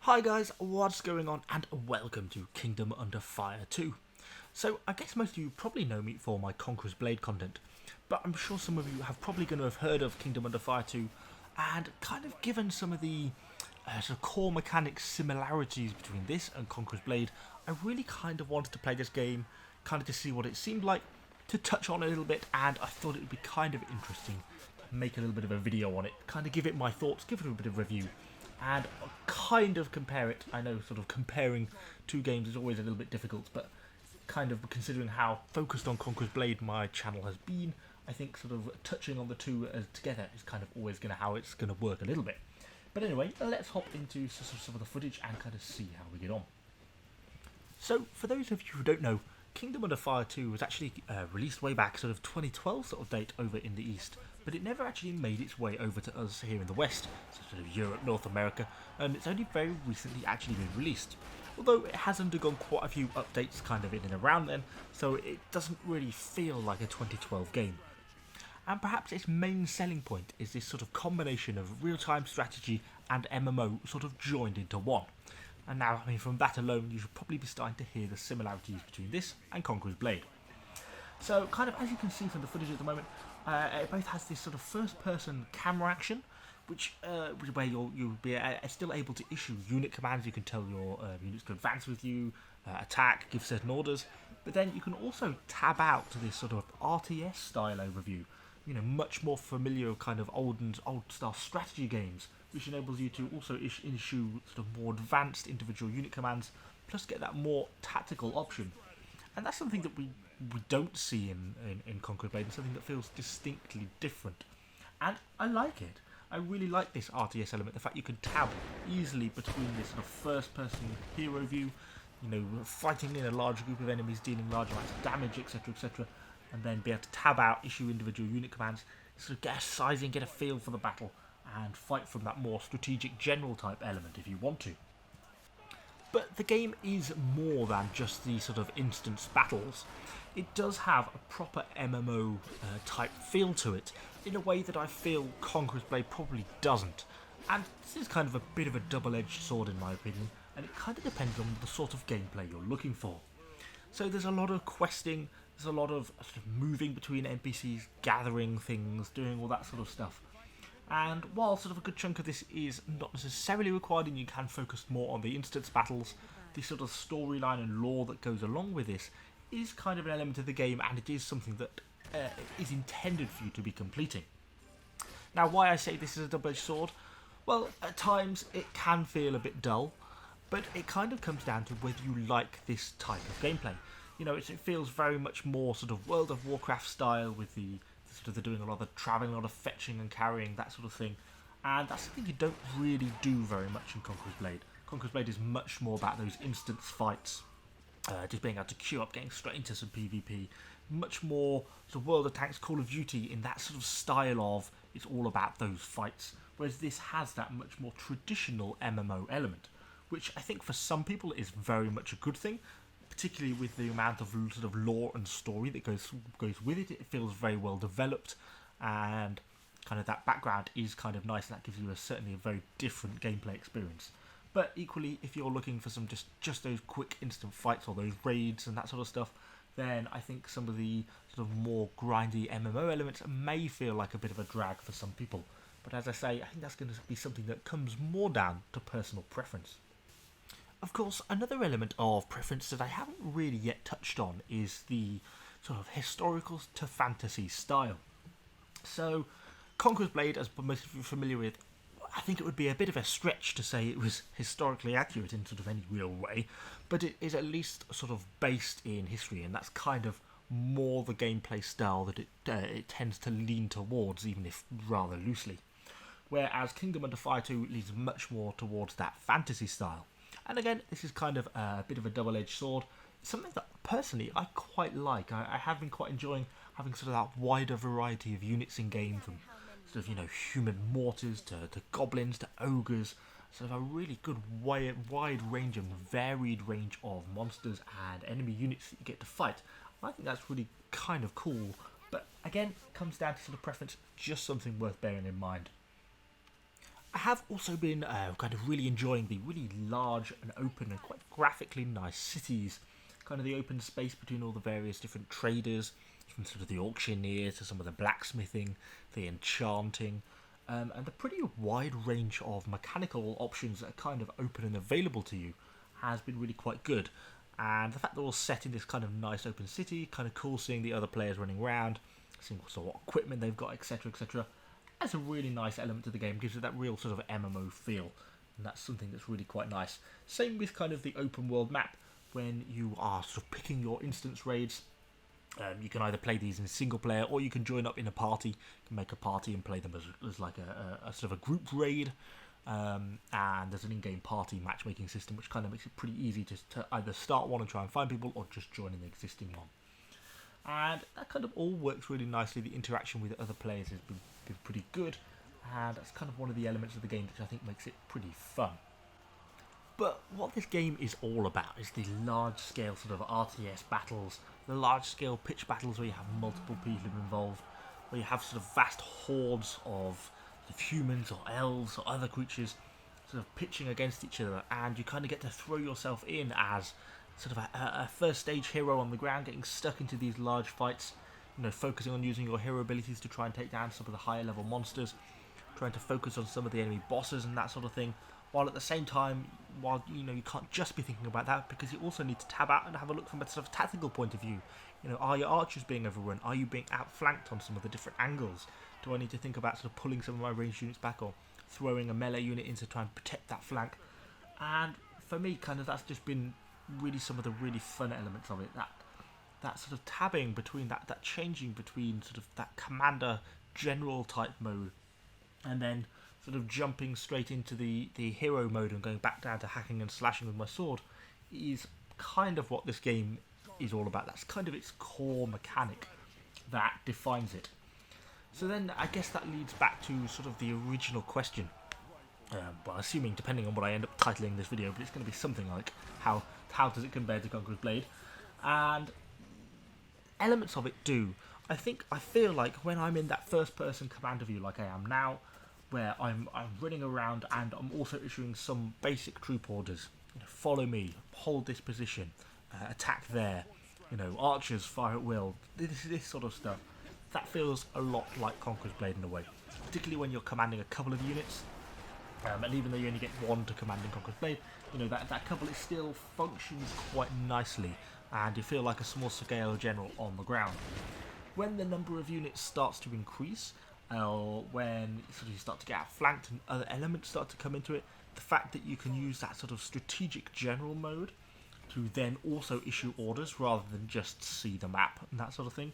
Hi guys, what's going on and welcome to Kingdom Under Fire 2. So I guess most of you probably know me for my Conqueror's Blade content, but I'm sure some of you have probably going to have heard of Kingdom Under Fire 2 and kind of given some of the sort of core mechanics similarities between this and Conqueror's Blade. I really kind of wanted to play this game, kind of to see what it seemed like, to touch on it a little bit, and I thought it would be kind of interesting to make a little bit of a video on it, kind of give it my thoughts, give it a bit of review, and kind of compare it. I know sort of comparing two games is always a little bit difficult, but kind of considering how focused on Conqueror's Blade my channel has been, I think sort of touching on the two as together is kind of always going to how it's going to work a little bit. But anyway, let's hop into some of the footage and kind of see how we get on. So, for those of you who don't know, Kingdom Under Fire 2 was actually released way back sort of 2012 sort of date over in the East, but it never actually made its way over to us here in the West, so sort of Europe, North America, and it's only very recently actually been released. Although it has undergone quite a few updates kind of in and around then, so it doesn't really feel like a 2012 game. And perhaps its main selling point is this sort of combination of real-time strategy and MMO sort of joined into one. And now, I mean, from that alone, you should probably be starting to hear the similarities between this and Conqueror's Blade. So, kind of as you can see from the footage at the moment, it both has this sort of first-person camera action, where you'll be still able to issue unit commands. You can tell your units to advance with you, attack, give certain orders, but then you can also tab out to this sort of RTS style overview. You know, much more familiar kind of old-style strategy games, which enables you to also issue sort of more advanced individual unit commands, plus get that more tactical option. And that's something that we don't see in Conqueror's Blade, and something that feels distinctly different. And I like it. I really like this RTS element, the fact you can tab easily between this sort of first-person hero view, you know, fighting in a large group of enemies, dealing large amounts of damage, etc., etc., and then be able to tab out, issue individual unit commands, sort of get a sizing, get a feel for the battle, and fight from that more strategic general type element if you want to. But the game is more than just the sort of instance battles. It does have a proper MMO type feel to it, in a way that I feel Conqueror's Blade probably doesn't. And this is kind of a bit of a double-edged sword in my opinion, and it kind of depends on the sort of gameplay you're looking for. So there's a lot of questing, there's a lot of sort of moving between NPCs, gathering things, doing all that sort of stuff. And while sort of a good chunk of this is not necessarily required and you can focus more on the instance battles, the sort of storyline and lore that goes along with this is kind of an element of the game, and it is something that is intended for you to be completing. Now, why I say this is a double-edged sword? Well, at times it can feel a bit dull, but it kind of comes down to whether you like this type of gameplay. You know, it feels very much more sort of World of Warcraft style, with the sort of they're doing a lot of travelling, a lot of fetching and carrying, that sort of thing. And that's something you don't really do very much in Conqueror's Blade. Conqueror's Blade is much more about those instance fights, just being able to queue up, getting straight into some PvP. Much more sort of World of Tanks, Call of Duty in that sort of style of it's all about those fights. Whereas this has that much more traditional MMO element, which I think for some people is very much a good thing, particularly with the amount of sort of lore and story that goes with it. It feels very well developed, and kind of that background is kind of nice, and that gives you certainly a very different gameplay experience. But equally, if you're looking for some just those quick instant fights or those raids and that sort of stuff, then I think some of the sort of more grindy MMO elements may feel like a bit of a drag for some people. But as I say, I think that's going to be something that comes more down to personal preference. Of course, another element of preference that I haven't really yet touched on is the sort of historical to fantasy style. So, Conqueror's Blade, as most of you are familiar with, I think it would be a bit of a stretch to say it was historically accurate in sort of any real way, but it is at least sort of based in history, and that's kind of more the gameplay style that it tends to lean towards, even if rather loosely. Whereas Kingdom Under Fire 2 leans much more towards that fantasy style. And again, this is kind of a bit of a double-edged sword. It's something that personally I quite like. I have been quite enjoying having sort of that wider variety of units in game, from sort of, you know, human mortars to goblins to ogres. Sort of a really good wide range and varied range of monsters and enemy units that you get to fight. I think that's really kind of cool. But again, it comes down to sort of preference, just something worth bearing in mind. I have also been kind of really enjoying the really large and open and quite graphically nice cities, kind of the open space between all the various different traders, from sort of the auctioneer to some of the blacksmithing, the enchanting, and the pretty wide range of mechanical options that are kind of open and available to you has been really quite good. And the fact they're all set in this kind of nice open city, kind of cool seeing the other players running around, seeing what equipment they've got, etc., etc. That's a really nice element to the game, gives it that real sort of MMO feel, and that's something that's really quite nice. Same with kind of the open world map, when you are sort of picking your instance raids. You can either play these in single player, or you can join up in a party. You can make a party and play them as like a sort of a group raid. And there's an in-game party matchmaking system, which kind of makes it pretty easy to either start one and try and find people, or just join an existing one. And that kind of all works really nicely. The interaction with other players has been pretty good, and that's kind of one of the elements of the game which I think makes it pretty fun. But what this game is all about is the large-scale sort of RTS battles, the large-scale pitch battles where you have multiple people involved, where you have sort of vast hordes of humans or elves or other creatures sort of pitching against each other, and you kind of get to throw yourself in as sort of a first stage hero on the ground, getting stuck into these large fights, focusing on using your hero abilities to try and take down some of the higher level monsters, trying to focus on some of the enemy bosses and that sort of thing, while at the same time, you can't just be thinking about that, because you also need to tab out and have a look from a sort of tactical point of view. Are your archers being overrun? Are you being outflanked on some of the different angles? Do I need to think about sort of pulling some of my ranged units back, or throwing a melee unit in to try and protect that flank? And for me, kind of that's just been really some of the really fun elements of it. That sort of tabbing between that changing between sort of that commander general type mode, and then sort of jumping straight into the hero mode and going back down to hacking and slashing with my sword, is kind of what this game is all about. That's kind of its core mechanic that defines it. So then I guess that leads back to sort of the original question. Well, assuming, depending on what I end up titling this video, but it's going to be something like, how does it compare to Conqueror's Blade? And elements of it do. I feel like when I'm in that first person commander view like I am now, where I'm running around and I'm also issuing some basic troop orders, follow me, hold this position, attack there, archers fire at will, this sort of stuff, that feels a lot like Conqueror's Blade in a way, particularly when you're commanding a couple of units. And even though you only get one to command in Conqueror's Blade, that couple, it still functions quite nicely, and you feel like a small scale general on the ground. When the number of units starts to increase, when sort of you start to get outflanked and other elements start to come into it, the fact that you can use that sort of strategic general mode to then also issue orders rather than just see the map and that sort of thing,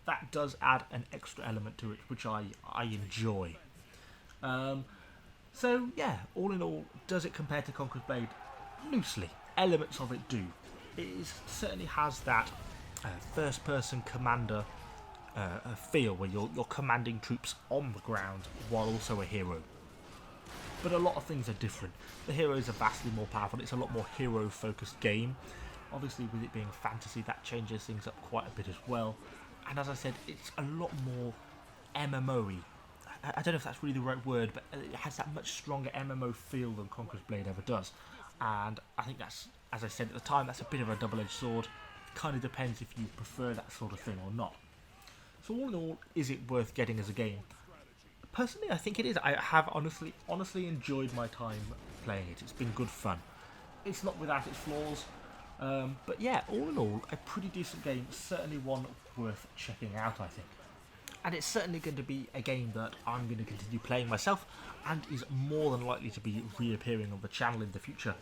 that does add an extra element to it, which I enjoy. So yeah, all in all, does it compare to Conqueror's Blade? Loosely. Elements of it do. It certainly has that first-person commander feel, where you're commanding troops on the ground while also a hero. But a lot of things are different. The heroes are vastly more powerful. It's a lot more hero-focused game. Obviously, with it being fantasy, that changes things up quite a bit as well. And as I said, it's a lot more MMO-y. I don't know if that's really the right word, but it has that much stronger MMO feel than Conqueror's Blade ever does. And I think that's, as I said at the time, that's a bit of a double-edged sword. It kind of depends if you prefer that sort of thing or not. So all in all, is it worth getting as a game? Personally, I think it is. I have honestly enjoyed my time playing it. It's been good fun. It's not without its flaws. But yeah, all in all, a pretty decent game. Certainly one worth checking out, I think. And it's certainly going to be a game that I'm going to continue playing myself, and is more than likely to be reappearing on the channel in the future.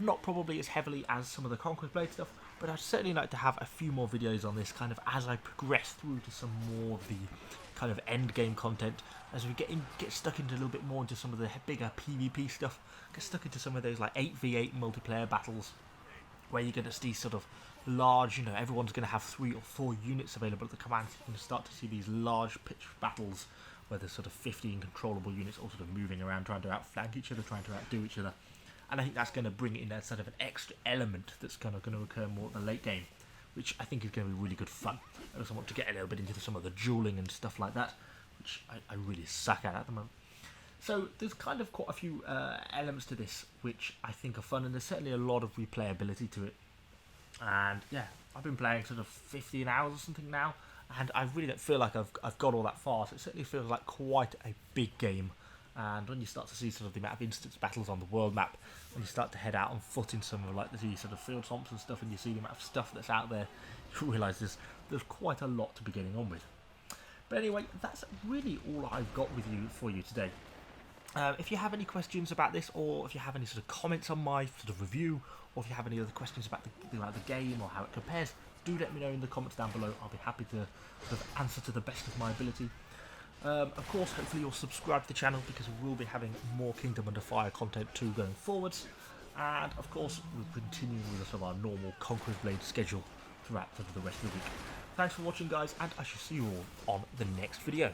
Not probably as heavily as some of the Conqueror's Blade stuff, but I'd certainly like to have a few more videos on this kind of as I progress through to some more of the kind of end game content, as we get stuck into a little bit more into some of the bigger PvP stuff, get stuck into some of those like 8v8 multiplayer battles, where you're going to see sort of large, everyone's going to have 3 or 4 units available at the command. So you're going to start to see these large pitch battles where there's sort of 15 controllable units all sort of moving around, trying to outflank each other, trying to outdo each other. And I think that's going to bring in a sort of an extra element that's kind of going to occur more at the late game, which I think is going to be really good fun. I also want to get a little bit into some of the dueling and stuff like that, which I really suck at the moment. So there's kind of quite a few elements to this which I think are fun, and there's certainly a lot of replayability to it. And yeah, I've been playing sort of 15 hours or something now, and I really don't feel like I've got all that far. So it certainly feels like quite a big game. And when you start to see sort of the amount of instance battles on the world map, when you start to head out on foot in some of like the sort of field swamps and stuff, and you see the amount of stuff that's out there, you realise there's quite a lot to be getting on with. But anyway, that's really all I've got with you for you today. If you have any questions about this, or if you have any sort of comments on my sort of review, or if you have any other questions about the game or how it compares, do let me know in the comments down below. I'll be happy to sort of answer to the best of my ability. Of course, hopefully you'll subscribe to the channel, because we will be having more Kingdom Under Fire content too going forwards. And of course, we'll continue with sort of our normal Conqueror's Blade schedule throughout sort of the rest of the week. Thanks for watching, guys, and I shall see you all on the next video.